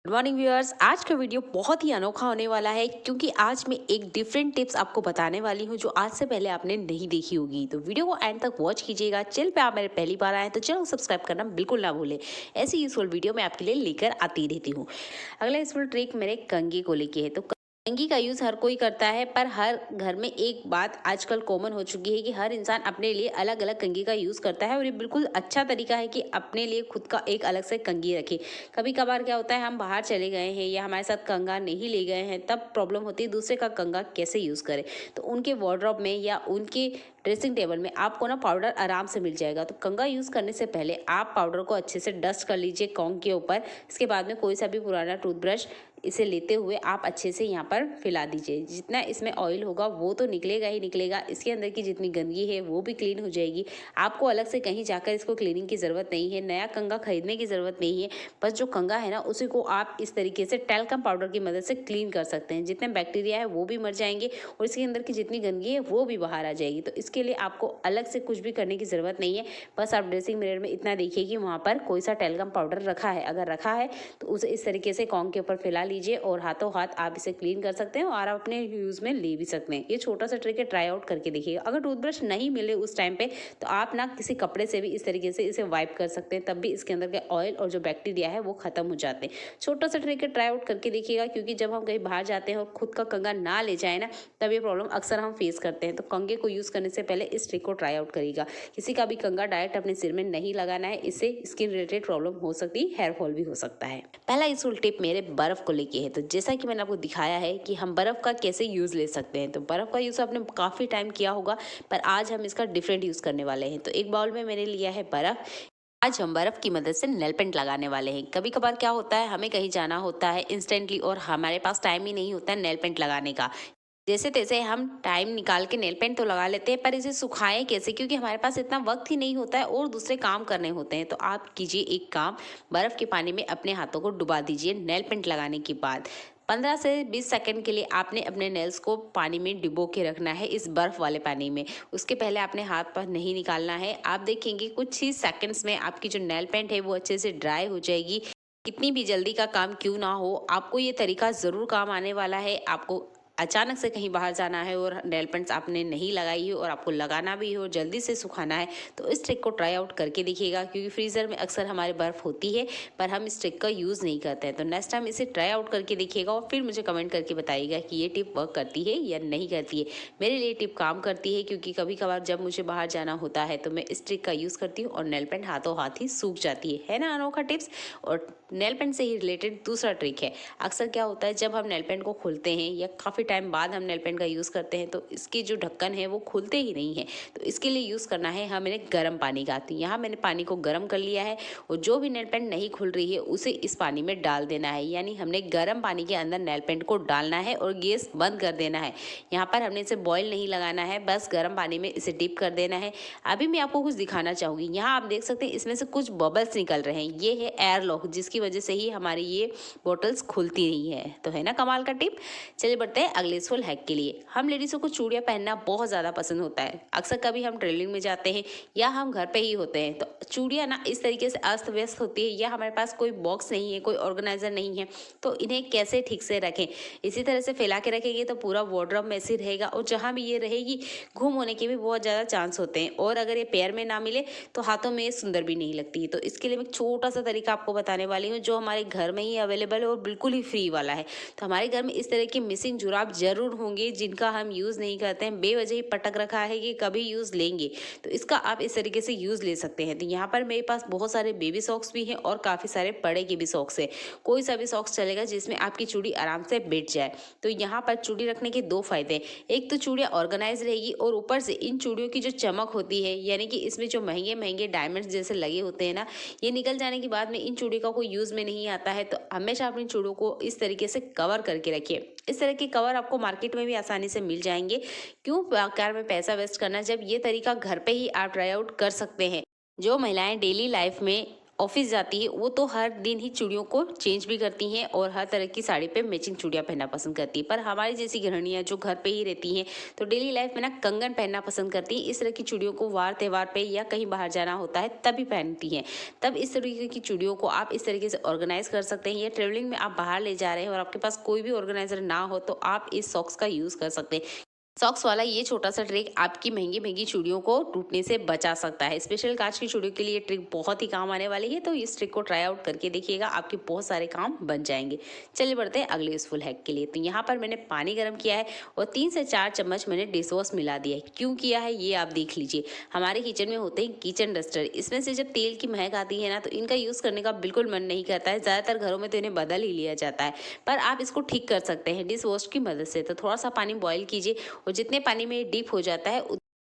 Good morning viewers. आज का video बहुत ही अनोखा होने वाला है क्योंकि आज मैं एक डिफरेंट टिप्स आपको बताने वाली हूं जो आज से पहले आपने नहीं देखी होगी। तो वीडियो को एंड तक वॉच कीजिएगा। चैनल पे आप मेरे पहली बार आए तो चैनल को सब्सक्राइब करना बिल्कुल ना भूलें। ऐसी यूजफुल वीडियो मैं आपके लिए लेकर आती रहती हूँ। अगला यूजफुल ट्रिक मेरे कंघी को लेके है। तो कंघी का यूज़ हर कोई करता है, पर हर घर में एक बात आजकल कॉमन हो चुकी है कि हर इंसान अपने लिए अलग अलग कंघी का यूज़ करता है और ये बिल्कुल अच्छा तरीका है कि अपने लिए खुद का एक अलग से कंघी रखें। कभी कभार क्या होता है, हम बाहर चले गए हैं या हमारे साथ कंघा नहीं ले गए हैं, तब प्रॉब्लम होती है दूसरे का कंघा कैसे यूज़ करें। तो उनके वार्डरोब में या उनके ड्रेसिंग टेबल में आपको ना पाउडर आराम से मिल जाएगा। तो कंघा यूज़ करने से पहले आप पाउडर को अच्छे से डस्ट कर लीजिए कॉन्ग के ऊपर। इसके बाद में कोई सा भी पुराना टूथब्रश इसे लेते हुए आप अच्छे से यहाँ पर फैला दीजिए। जितना इसमें ऑयल होगा वो तो निकलेगा ही निकलेगा, इसके अंदर की जितनी गंदगी है वो भी क्लीन हो जाएगी। आपको अलग से कहीं जाकर इसको क्लीनिंग की ज़रूरत नहीं है, नया कंघा खरीदने की ज़रूरत नहीं है। बस जो कंघा है ना उसी को आप इस तरीके से टैल्कम पाउडर की मदद से क्लीन कर सकते हैं। जितने बैक्टीरिया है वो भी मर जाएंगे और इसके अंदर की जितनी गंदगी है वो भी बाहर आ जाएगी। तो इसके लिए आपको अलग से कुछ भी करने की ज़रूरत नहीं है। बस आप ड्रेसिंग मिरर में इतना देखिए कि वहाँ पर कोई सा टैल्कम पाउडर रखा है। अगर रखा है तो उसे इस तरीके से कॉन्ग के ऊपर फैला लीजिए और हाथों हाथ आप इसे क्लीन कर सकते हैं और आप अपने यूज़ में ले भी सकते हैं। ये छोटा सा ट्रिक है, ट्राई आउट करके देखिएगा। अगर टूथब्रश नहीं मिले उस टाइम पे तो आप ना किसी कपड़े से भी इस तरीके से इसे वाइप कर सकते हैं, तब भी इसके अंदर के ऑयल और जो बैक्टीरिया है वो खत्म हो जाते हैं। छोटा सा ट्रिक है, ट्राई आउट करके देखिएगा, क्योंकि जब हम कहीं बाहर जाते हैं और खुद का कंघा ना ले जाए ना, तब ये प्रॉब्लम अक्सर हम फेस करते हैं। तो कंघे को यूज़ करने से पहले इस ट्रिक को ट्राई आउट करिएगा। किसी का भी कंघा डायरेक्ट अपने सिर में नहीं लगाना है, इससे स्किन रिलेटेड प्रॉब्लम हो सकती है, हेयर फॉल भी हो सकता है। पहला यूजफुल टिप मेरे बर्फ को लेके है। तो जैसा कि मैंने आपको दिखाया है कि हम बर्फ का कैसे यूज़ ले सकते हैं। तो बर्फ का यूज़ आपने काफ़ी टाइम किया होगा, पर आज हम इसका डिफरेंट यूज़ करने वाले हैं। तो एक बाउल में मैंने लिया है बर्फ। आज हम बर्फ की मदद से नेल पेंट लगाने वाले हैं। कभी कभार क्या होता है, हमें कहीं जाना होता है इंस्टेंटली और हमारे पास टाइम ही नहीं होता है नेल पेंट लगाने का। जैसे तैसे हम टाइम निकाल के नेल पेंट तो लगा लेते हैं, पर इसे सुखाएं कैसे, क्योंकि हमारे पास इतना वक्त ही नहीं होता है और दूसरे काम करने होते हैं। तो आप कीजिए एक काम, बर्फ के पानी में अपने हाथों को डुबा दीजिए। नेल पेंट लगाने के बाद 15 से 20 सेकंड के लिए आपने अपने नेल्स को पानी में डुबो के रखना है, इस बर्फ वाले पानी में। उसके पहले आपने हाथ पर नहीं निकालना है। आप देखेंगे कुछ ही सेकंड्स में आपकी जो नेल पेंट है वो अच्छे से ड्राई हो जाएगी। कितनी भी जल्दी का काम क्यों ना हो, आपको ये तरीका ज़रूर काम आने वाला है। आपको अचानक से कहीं बाहर जाना है और नेल पेंट्स आपने नहीं लगाई है और आपको लगाना भी है और जल्दी से सुखाना है, तो इस ट्रिक को ट्राई आउट करके देखिएगा। क्योंकि फ्रीज़र में अक्सर हमारे बर्फ़ होती है, पर हम इस ट्रिक का यूज़ नहीं करते हैं। तो नेक्स्ट टाइम इसे ट्राई आउट करके देखिएगा और फिर मुझे कमेंट करके बताइएगा कि ये टिप वर्क करती है या नहीं करती है। मेरे लिए टिप काम करती है, क्योंकि कभी कभार जब मुझे बाहर जाना होता है तो मैं इस ट्रिक का यूज़ करती हूँ और नेल पेंट हाथों हाथ ही सूख जाती है ना अनोखा टिप्स। और नेल पेंट से ही रिलेटेड दूसरा ट्रिक है। अक्सर क्या होता है, जब हम नेल पेंट को खोलते हैं या काफ़ी टाइम बाद हम नेल पेंट का यूज़ करते हैं तो इसकी जो ढक्कन है वो खुलते ही नहीं है। तो इसके लिए यूज़ करना है हमें गर्म पानी का। तो यहाँ मैंने पानी को गर्म कर लिया है और जो भी नेल पेंट नहीं खुल रही है उसे इस पानी में डाल देना है। यानी हमने गर्म पानी के अंदर नेल पेंट को डालना है और गैस बंद कर देना है। यहाँ पर हमने इसे बॉयल नहीं लगाना है, बस गर्म पानी में इसे डिप कर देना है। अभी मैं आपको कुछ दिखाना चाहूँगी। यहाँ आप देख सकते हैं इसमें से कुछ बबल्स निकल रहे हैं। ये है एयर लॉक, जिसकी वजह से ही हमारी ये बॉटल्स खुलती नहीं है। तो है ना कमाल का टिप। चलिए बढ़ते हैं अगले यूजफुल हैक के लिए। हम लेडीज़ों को चूड़ियाँ पहनना बहुत ज़्यादा पसंद होता है। अक्सर कभी हम ट्रेनिंग में जाते हैं या हम घर पे ही होते हैं, तो चूड़ियाँ ना इस तरीके से अस्त व्यस्त होती है या हमारे पास कोई बॉक्स नहीं है, कोई ऑर्गेनाइजर नहीं है, तो इन्हें कैसे ठीक से रखें। इसी तरह से फैला के रखेंगे तो पूरा वार्डरोब में ऐसे रहेगा और जहाँ भी ये रहेगी गुम होने के भी बहुत ज़्यादा चांस होते हैं। और अगर ये पैर में ना मिले तो हाथों में सुंदर भी नहीं लगती। तो इसके लिए मैं छोटा सा तरीका आपको बताने वाली हूँ, जो हमारे घर में ही अवेलेबल है और बिल्कुल ही फ्री वाला है। तो हमारे घर में इस तरह के मिसिंग जुराब जरूर होंगे जिनका हम यूज़ नहीं करते हैं, बेवजह ही पटक रखा है कि कभी यूज़ लेंगे। तो इसका आप इस तरीके से यूज़ ले सकते हैं। तो यहाँ पर मेरे पास बहुत सारे बेबी सॉक्स भी हैं और काफ़ी सारे बड़े के भी सॉक्स है। कोई सा भी सॉक्स चलेगा जिसमें आपकी चूड़ी आराम से बैठ जाए। तो यहाँ पर चूड़ी रखने के दो फायदे हैं। एक तो चूड़ियाँ ऑर्गेनाइज रहेगी और ऊपर से इन चूड़ियों की जो चमक होती है, यानी कि इसमें जो महंगे महंगे डायमंड्स जैसे लगे होते हैं ना, ये निकल जाने के बाद में इन चूड़ियों का कोई यूज़ में नहीं आता है। तो हमेशा अपनी चूड़ों को इस तरीके से कवर करके रखिए। इस तरह के कवर आपको मार्केट में भी आसानी से मिल जाएंगे। क्यों बेकार में पैसा वेस्ट करना, जब ये तरीका घर पे ही आप ट्राई आउट कर सकते हैं। जो महिलाएं डेली लाइफ में ऑफिस जाती है वो तो हर दिन ही चूड़ियों को चेंज भी करती हैं और हर तरह की साड़ी पे मैचिंग चूड़ियाँ पहनना पसंद करती है। पर हमारी जैसी गृहिणियाँ जो घर पे ही रहती हैं तो डेली लाइफ में ना कंगन पहनना पसंद करती हैं। इस तरह की चूड़ियों को वार त्योहार पे या कहीं बाहर जाना होता है तभी पहनती हैं। तब इस तरीके की चूड़ियों को आप इस तरीके से ऑर्गेनाइज कर सकते हैं, या ट्रेवलिंग में आप बाहर ले जा रहे हैं और आपके पास कोई भी ऑर्गेनाइजर ना हो तो आप इस सॉक्स का यूज़ कर सकते हैं। सॉक्स वाला ये छोटा सा ट्रिक आपकी महंगी महंगी चूड़ियों को टूटने से बचा सकता है। स्पेशल कांच की चूड़ियों के लिए ये ट्रिक बहुत ही काम आने वाली है, तो इस ट्रिक को ट्राई आउट करके देखिएगा, आपके बहुत सारे काम बन जाएंगे। चलिए बढ़ते हैं अगले यूजफुल हैक के लिए। तो यहाँ पर मैंने पानी गर्म किया है और 3 से 4 चम्मच मैंने डिश वॉश मिला दिया है। क्यों किया है ये आप देख लीजिए। हमारे किचन में होते हैं किचन डस्टर, इसमें से जब तेल की महक आती है ना तो इनका यूज़ करने का बिल्कुल मन नहीं करता है। ज़्यादातर घरों में तो इन्हें बदल ही लिया जाता है, पर आप इसको ठीक कर सकते हैं डिश वॉश की मदद से। तो थोड़ा सा पानी बॉईल कीजिए और जितने पानी में डिप हो जाता है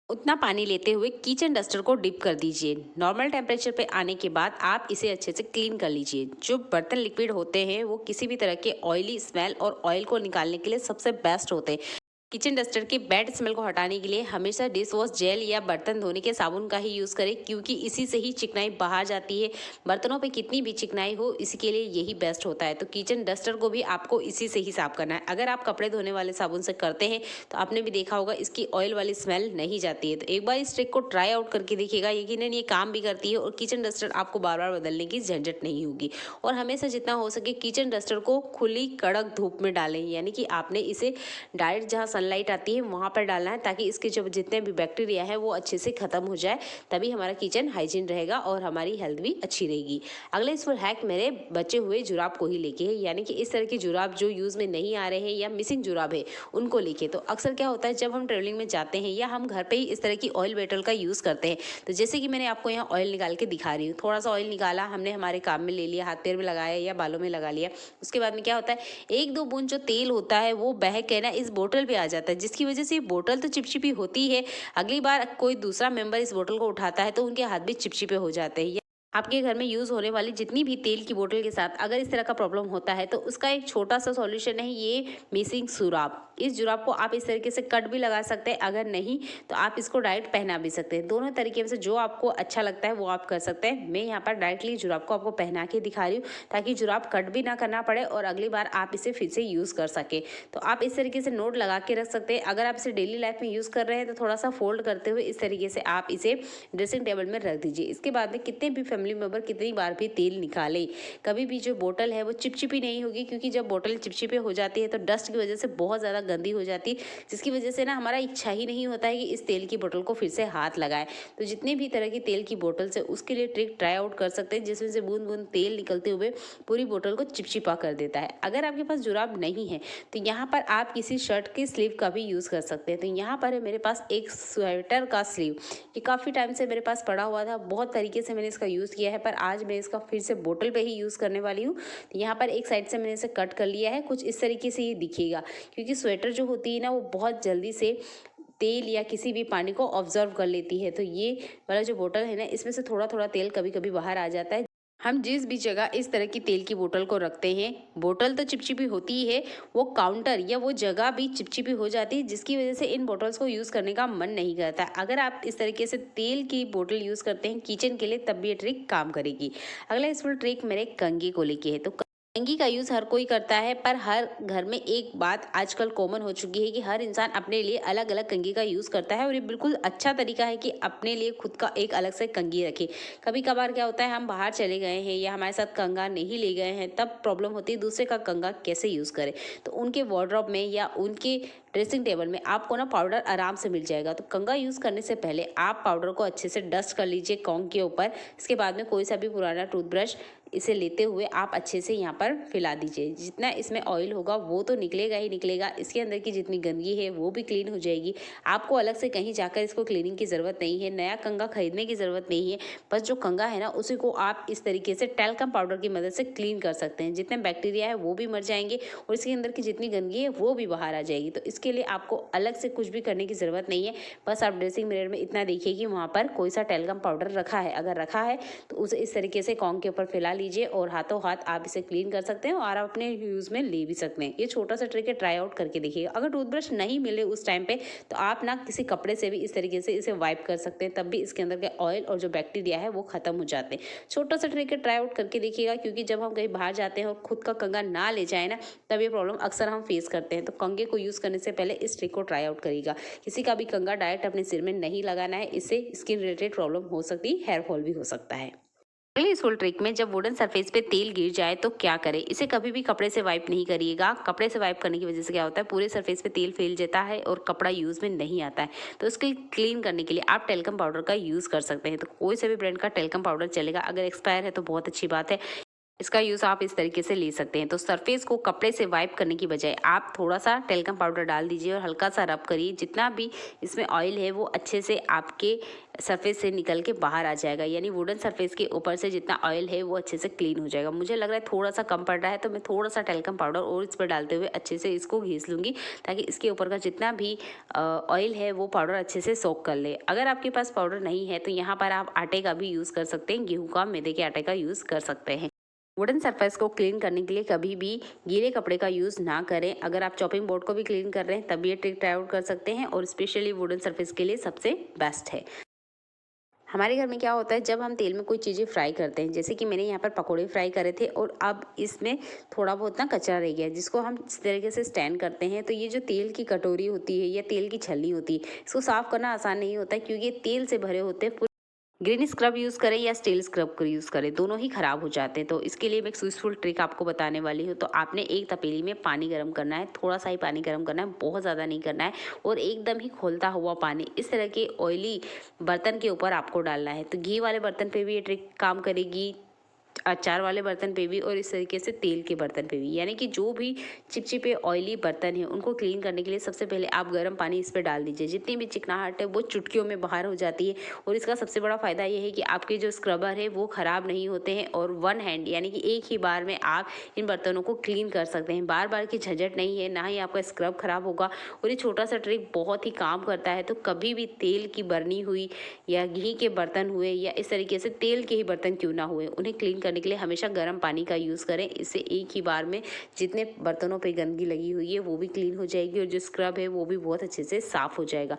उतना पानी लेते हुए किचन डस्टर को डिप कर दीजिए। नॉर्मल टेम्परेचर पे आने के बाद आप इसे अच्छे से क्लीन कर लीजिए। जो बर्तन लिक्विड होते हैं वो किसी भी तरह के ऑयली स्मेल और ऑयल को निकालने के लिए सबसे बेस्ट होते हैं। किचन डस्टर की बैड स्मेल को हटाने के लिए हमेशा डिश वॉश जेल या बर्तन धोने के साबुन का ही यूज़ करें, क्योंकि इसी से ही चिकनाई बाहर जाती है। बर्तनों पे कितनी भी चिकनाई हो इसके लिए यही बेस्ट होता है। तो किचन डस्टर को भी आपको इसी से ही साफ करना है। अगर आप कपड़े धोने वाले साबुन से करते हैं तो आपने भी देखा होगा इसकी ऑयल वाली स्मेल नहीं जाती है। तो एक बार इस ट्रिक को ट्राई आउट करके देखिएगा, यकीनन ये काम भी करती है और किचन डस्टर आपको बार बार बदलने की झंझट नहीं होगी। और हमेशा जितना हो सके किचन डस्टर को खुली कड़क धूप में डालें, यानी कि आपने इसे डायरेक्ट जहाँ सनलाइट आती है वहाँ पर डालना है, ताकि इसके जो जितने भी बैक्टीरिया है वो अच्छे से खत्म हो जाए। तभी हमारा किचन हाइजीन रहेगा और हमारी हेल्थ भी अच्छी रहेगी। अगला यूजफुल हैक मेरे बचे हुए जुराब को ही लेके है, यानी कि इस तरह के जुराब जो यूज़ में नहीं आ रहे हैं या मिसिंग जुराब है उनको लेके। तो अक्सर क्या होता है जब हम ट्रेवलिंग में जाते हैं या हम घर पर ही इस तरह की ऑयल बेटल का यूज़ करते हैं, तो जैसे कि मैंने आपको यहाँ ऑयल निकाल के दिखा रही हूँ, थोड़ा सा ऑयल निकाला हमने हमारे काम में ले लिया, हाथ पैर में लगाया या बालों में लगा लिया। उसके बाद में क्या होता है, 1-2 बूंद जो तेल होता है वो बह के ना इस बोतल पे आ जाता है, जिसकी वजह से बोतल तो चिपचिपी होती है। अगली बार कोई दूसरा मेंबर इस बोतल को उठाता है तो उनके हाथ भी चिपचिपे हो जाते हैं। आपके घर में यूज़ होने वाली जितनी भी तेल की बोतल के साथ अगर इस तरह का प्रॉब्लम होता है तो उसका एक छोटा सा सॉल्यूशन है ये मिसिंग जुराब। इस जुराब को आप इस तरीके से कट भी लगा सकते हैं, अगर नहीं तो आप इसको डायरेक्ट पहना भी सकते हैं। दोनों तरीके में से जो आपको अच्छा लगता है वो आप कर सकते हैं। मैं यहाँ पर डायरेक्टली जुराब को आपको पहना के दिखा रही हूँ, ताकि जुराब कट भी ना करना पड़े और अगली बार आप इसे फिर से यूज़ कर सके। तो आप इस तरीके से नोट लगा के रख सकते हैं। अगर आप इसे डेली लाइफ में यूज़ कर रहे हैं तो थोड़ा सा फोल्ड करते हुए इस तरीके से आप इसे ड्रेसिंग टेबल में रख दीजिए। इसके बाद में कितने भी फैमिली मेंबर कितनी बार भी तेल निकाले, कभी भी जो बोतल है वो चिपचिपी नहीं होगी, क्योंकि जब बोतल चिपचिपी हो जाती है तो डस्ट की वजह से बहुत ज़्यादा गंदी हो जाती है, जिसकी वजह से ना हमारा इच्छा ही नहीं होता है कि इस तेल की बोतल को फिर से हाथ लगाए। तो जितने भी तरह की तेल की बोतल से उसके लिए ट्रिक ट्राई आउट कर सकते हैं, जिसमें से बूंद बूंद तेल निकलते हुए पूरी बोतल को चिपचिपा कर देता है। अगर आपके पास जुराब नहीं है तो यहाँ पर आप किसी शर्ट के स्लीव का भी यूज़ कर सकते हैं। तो यहाँ पर है मेरे पास एक स्वेटर का स्लीव, ये काफ़ी टाइम से मेरे पास पड़ा हुआ था, बहुत तरीके से मैंने इसका यूज़ किया है, पर आज मैं इसका फिर से बोतल पे ही यूज़ करने वाली हूँ। तो यहाँ पर एक साइड से मैंने इसे कट कर लिया है, कुछ इस तरीके से ये दिखेगा, क्योंकि स्वेटर जो होती है ना वो बहुत जल्दी से तेल या किसी भी पानी को ऑब्जर्व कर लेती है। तो ये वाला जो बोतल है ना इसमें से थोड़ा थोड़ा तेल कभी कभी बाहर आ जाता है। हम जिस भी जगह इस तरह की तेल की बोतल को रखते हैं, बोतल तो चिपचिपी होती ही है, वो काउंटर या वो जगह भी चिपचिपी हो जाती है, जिसकी वजह से इन बोतल्स को यूज़ करने का मन नहीं करता। अगर आप इस तरीके से तेल की बोतल यूज़ करते हैं किचन के लिए तब भी ये ट्रिक काम करेगी। अगला यूजफुल ट्रिक मेरे कंघी को लेके है। तो कंघी का यूज़ हर कोई करता है, पर हर घर में एक बात आजकल कॉमन हो चुकी है कि हर इंसान अपने लिए अलग अलग कंघी का यूज़ करता है, और ये बिल्कुल अच्छा तरीका है कि अपने लिए खुद का एक अलग से कंघी रखें। कभी कभार क्या होता है हम बाहर चले गए हैं या हमारे साथ कंघा नहीं ले गए हैं, तब प्रॉब्लम होती है दूसरे का कंघा कैसे यूज़ करें। तो उनके वार्डरोब में या उनके ड्रेसिंग टेबल में आपको ना पाउडर आराम से मिल जाएगा। तो कंघा यूज़ करने से पहले आप पाउडर को अच्छे से डस्ट कर लीजिए कॉन्ग के ऊपर। इसके बाद में कोई सा भी पुराना टूथब्रश इसे लेते हुए आप अच्छे से यहाँ पर फैला दीजिए। जितना इसमें ऑयल होगा वो तो निकलेगा ही निकलेगा, इसके अंदर की जितनी गंदगी है वो भी क्लीन हो जाएगी। आपको अलग से कहीं जाकर इसको क्लीनिंग की ज़रूरत नहीं है, नया कंघा खरीदने की ज़रूरत नहीं है। बस जो कंघा है ना उसी को आप इस तरीके से टैल्कम पाउडर की मदद से क्लीन कर सकते हैं। जितने बैक्टीरिया है वो भी मर जाएंगे और इसके अंदर की जितनी गंदगी है वो भी बाहर आ जाएगी। तो इसके लिए आपको अलग से कुछ भी करने की ज़रूरत नहीं है। बस आप ड्रेसिंग मिरर में इतना देखिए कि वहाँ पर कोई सा टैल्कम पाउडर रखा है, अगर रखा है तो उसे इस तरीके से कॉन्ग के ऊपर फैला लीजिए और हाथों हाथ आप इसे क्लीन कर सकते हैं और आप अपने यूज़ में ले भी सकते हैं। ये छोटा सा ट्रिक है, ट्राई आउट करके देखिएगा। अगर टूथब्रश नहीं मिले उस टाइम पे तो आप ना किसी कपड़े से भी इस तरीके से इसे वाइप कर सकते हैं, तब भी इसके अंदर के ऑयल और जो बैक्टीरिया है वो खत्म हो जाते हैं। छोटा सा ट्रिक है, ट्राई आउट करके देखिएगा, क्योंकि जब हम कहीं बाहर जाते हैं और खुद का कंघा ना ले जाए ना, तब ये प्रॉब्लम अक्सर हम फेस करते हैं। तो कंघे को यूज़ करने से पहले इस ट्रिक को ट्राई आउट करिएगा। किसी का भी कंघा डायरेक्ट अपने सिर में नहीं लगाना है, इससे स्किन रिलेटेड प्रॉब्लम हो सकती है, हेयर फॉल भी हो सकता है। अगली इस फुल ट्रिक में जब वुडन सरफेस पे तेल गिर जाए तो क्या करें। इसे कभी भी कपड़े से वाइप नहीं करिएगा। कपड़े से वाइप करने की वजह से क्या होता है, पूरे सरफेस पे तेल फैल जाता है और कपड़ा यूज़ में नहीं आता है। तो उसके क्लीन करने के लिए आप टेल्कम पाउडर का यूज़ कर सकते हैं। तो कोई से भी ब्रांड का टेल्कम पाउडर चलेगा, अगर एक्सपायर है तो बहुत अच्छी बात है। इसका यूज़ आप इस तरीके से ले सकते हैं। तो सरफेस को कपड़े से वाइप करने की बजाय आप थोड़ा सा टेल्कम पाउडर डाल दीजिए और हल्का सा रब करिए। जितना भी इसमें ऑयल है वो अच्छे से आपके सरफेस से निकल के बाहर आ जाएगा, यानी वुडन सरफेस के ऊपर से जितना ऑयल है वो अच्छे से क्लीन हो जाएगा। मुझे लग रहा है थोड़ा सा कम पड़ रहा है, तो मैं थोड़ा सा टेल्कम पाउडर और इस पर डालते हुए अच्छे से इसको घिस लूँगी, ताकि इसके ऊपर का जितना भी ऑयल है वो पाउडर अच्छे से सोक कर ले। अगर आपके पास पाउडर नहीं है तो यहाँ पर आप आटे का भी यूज़ कर सकते हैं, गेहूँ का, मैदे के आटे का यूज़ कर सकते हैं। वुडन सरफेस को क्लीन करने के लिए कभी भी गीले कपड़े का यूज़ ना करें। अगर आप चॉपिंग बोर्ड को भी क्लीन कर रहे हैं तब ये ट्रिक ट्राई आउट कर सकते हैं, और स्पेशली वुडन सरफेस के लिए सबसे बेस्ट है। हमारे घर में क्या होता है, जब हम तेल में कोई चीज़ें फ्राई करते हैं, जैसे कि मैंने यहाँ पर पकौड़े फ्राई करे थे और अब इसमें थोड़ा बहुत ना कचरा रह गया, जिसको हम इस तरीके से स्टैंड करते हैं। तो ये जो तेल की कटोरी होती है या तेल की छलनी होती है, इसको साफ़ करना आसान नहीं होता है, क्योंकि ये तेल से भरे होते हैं। ग्रीन स्क्रब यूज़ करें या स्टील स्क्रब को यूज़ करें, दोनों ही ख़राब हो जाते हैं। तो इसके लिए मैं एक यूज़फुल ट्रिक आपको बताने वाली हूँ। तो आपने एक तपेली में पानी गर्म करना है, थोड़ा सा ही पानी गर्म करना है, बहुत ज़्यादा नहीं करना है, और एकदम ही खौलता हुआ पानी इस तरह के ऑयली बर्तन के ऊपर आपको डालना है। तो घी वाले बर्तन पे भी ये ट्रिक काम करेगी, अचार वाले बर्तन पे भी, और इस तरीके से तेल के बर्तन पे भी, यानी कि जो भी चिपचिपे ऑयली बर्तन है उनको क्लीन करने के लिए सबसे पहले आप गर्म पानी इस पर डाल दीजिए। जितनी भी चिकनाहट है वो चुटकियों में बाहर हो जाती है। और इसका सबसे बड़ा फ़ायदा ये है कि आपके जो स्क्रबर है वो ख़राब नहीं होते हैं, और वन हैंड यानी कि एक ही बार में आप इन बर्तनों को क्लीन कर सकते हैं। बार बार की झंझट नहीं है, ना ही आपका स्क्रब ख़राब होगा। और ये छोटा सा ट्रिक बहुत ही काम करता है। तो कभी भी तेल की बरनी हुई या घी के बर्तन हुए या इस तरीके से तेल के ही बर्तन क्यों ना हुए, उन्हें क्लीन करने के लिए हमेशा गर्म पानी का यूज़ करें। इससे एक ही बार में जितने बर्तनों पे गंदगी लगी हुई है वो भी क्लीन हो जाएगी, और जो स्क्रब है वो भी बहुत अच्छे से साफ़ हो जाएगा।